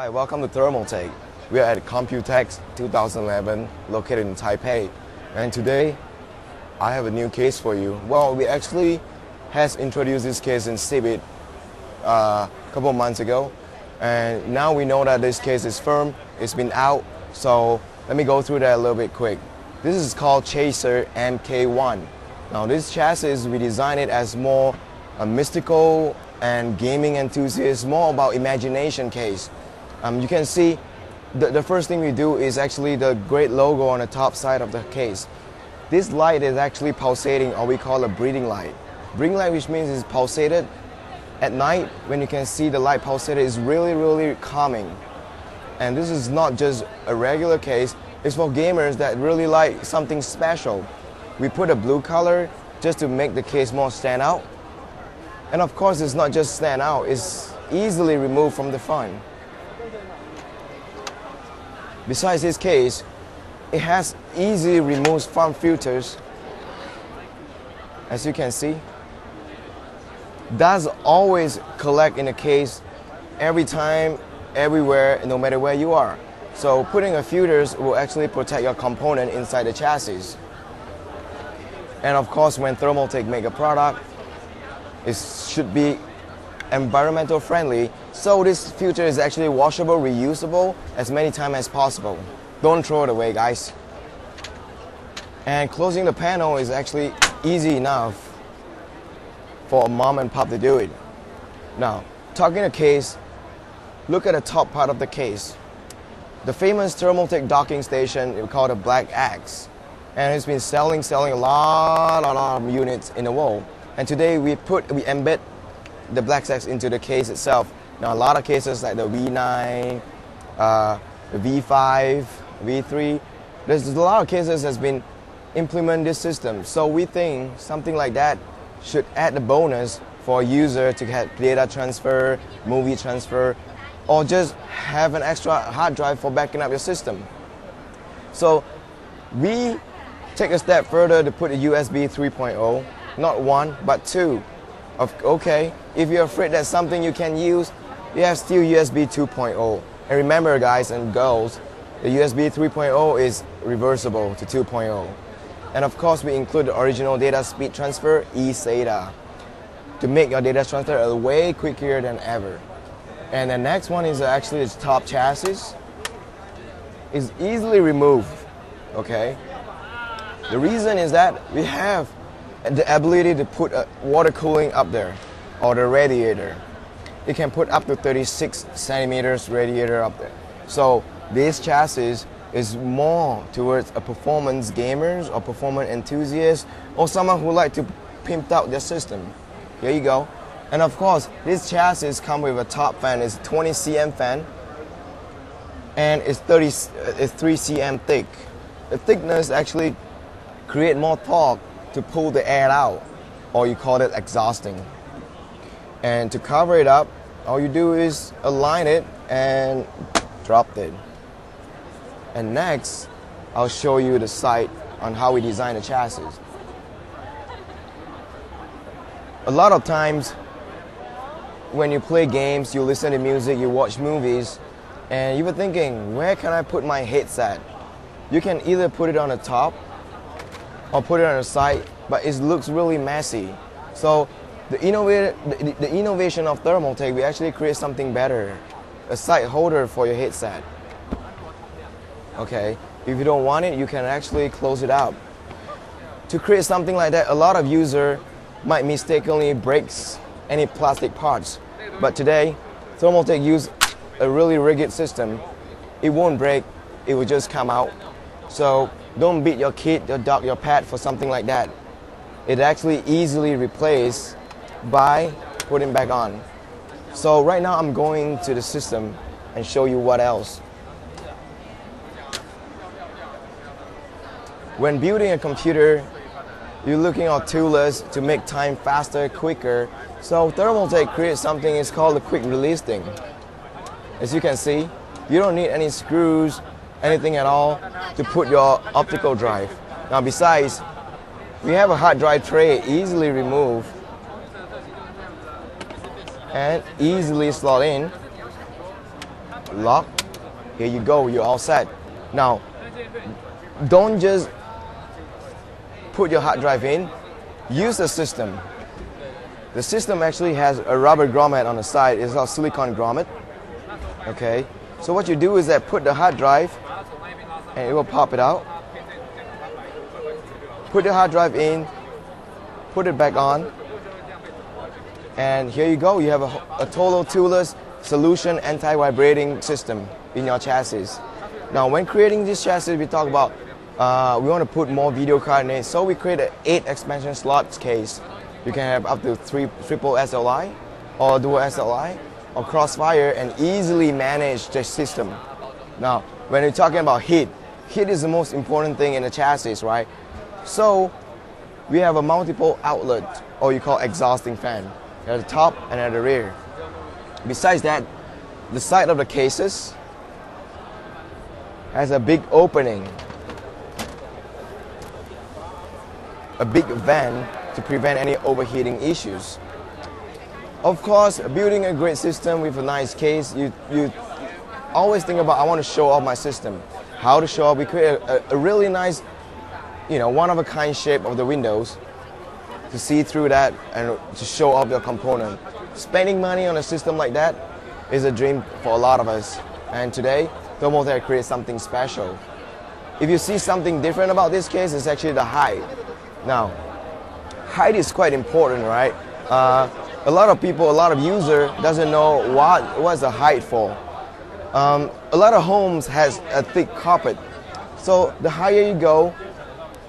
Hi, welcome to Thermaltake. We are at ComputeX 2011, located in Taipei. And today, I have a new case for you. Well, we actually has introduced this case in CeBIT a couple of months ago. And now we know that this case is firm, it's been out. So let me go through that a little bit quick. This is called Chasis MK-1. Now this chassis, we designed it as more a mystical and gaming enthusiast, more about imagination case. You can see the first thing we do is actually the great logo on the top side of the case. This light is actually pulsating, or we call it breathing light. Breathing light, which means it's pulsated. At night, when you can see the light pulsated, is really calming. And this is not just a regular case, it's for gamers that really like something special. We put a blue color just to make the case more stand out. And of course, it's not just stand out, it's easily removed from the front. Besides this case, it has easily removed front filters. As you can see, does always collect in the case every time, everywhere, no matter where you are. So putting a filters will actually protect your component inside the chassis. And of course, when Thermaltake make a product, it should be environmental friendly. So this filter is actually washable, reusable as many times as possible. Don't throw it away, guys. And closing the panel is actually easy enough for a mom and pop to do it. Now, talking the case, look at the top part of the case. The famous Thermaltake docking station, we call it a Black Axe. And it's been selling a lot of units in the world. And today we embed the Black Axe into the case itself. Now a lot of cases like the V9, the V5, V3, there's a lot of cases that's been implement this system. So we think something like that should add the bonus for a user to get data transfer, movie transfer, or just have an extra hard drive for backing up your system. So we take a step further to put a USB 3.0, not one, but two. Okay, if you're afraid that's something you can use, you have still USB 2.0. And remember, guys and girls, the USB 3.0 is reversible to 2.0. And of course, we include the original data speed transfer, eSATA, to make your data transfer way quicker than ever. And the next one is actually its top chassis. It's easily removed, okay? The reason is that we have the ability to put water cooling up there, or the radiator. It can put up to 36 centimeters radiator up there. So this chassis is more towards a performance gamers or performance enthusiasts or someone who like to pimp out their system. Here you go. And of course, this chassis comes with a top fan. It's 20 cm fan, and it's 3 cm thick. The thickness actually create more torque to pull the air out, or you call it exhausting. And to cover it up, all you do is align it and drop it. And next, I'll show you the site on how we design the chassis. A lot of times, when you play games, you listen to music, you watch movies, and you were thinking, where can I put my headset? You can either put it on the top or put it on the side, but it looks really messy. So the innovation of Thermaltake, we actually create something better, a side holder for your headset. Okay, if you don't want it, you can actually close it out. To create something like that, a lot of users might mistakenly break any plastic parts. But today, Thermaltake use a really rigid system. It won't break, it will just come out. So don't beat your kid, your dog, your pet for something like that. It actually easily replaced by putting back on. So right now I'm going to the system and show you what else. When building a computer, you're looking at tools to make time faster, quicker. So Thermaltake creates something is called a quick release thing. As you can see, you don't need any screws, anything at all to put your optical drive. Now besides, we have a hard drive tray easily removed and easily slot in. lock. Here you go, you're all set. Now, don't just put your hard drive in, use the system. The system actually has a rubber grommet on the side. It's called silicone grommet. Okay, so what you do is that put the hard drive and it will pop it out. Put the hard drive in, put it back on, and here you go. You have a total toolless solution anti-vibrating system in your chassis. Now, when creating this chassis, we talk about we want to put more video card in it, so we create an 8 expansion slots case. You can have up to 3 triple SLI or dual SLI or crossfire and easily manage the system. Now, when you're talking about heat is the most important thing in the chassis, right? So we have a multiple outlet, or you call exhausting fan, at the top and at the rear. Besides that, the side of the cases has a big opening, a big vent to prevent any overheating issues. Of course, building a great system with a nice case, you always think about, I want to show off my system. How to show off? We create a really nice, one-of-a-kind shape of the windows to see through that and to show off your component. Spending money on a system like that is a dream for a lot of us. And today, Thermaltake creates something special. If you see something different about this case, it's actually the height. Now, height is quite important, right? A lot of people, a lot of user doesn't know what's the height for. A lot of homes has a thick carpet. So the higher you go,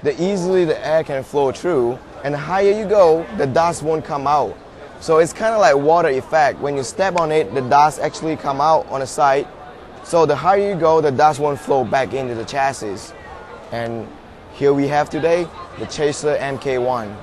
the easily the air can flow through, and the higher you go, the dust won't come out. So it's kind of like water effect. When you step on it, the dust actually come out on the side. So the higher you go, the dust won't flow back into the chassis. And here we have today the Chasis MK-1.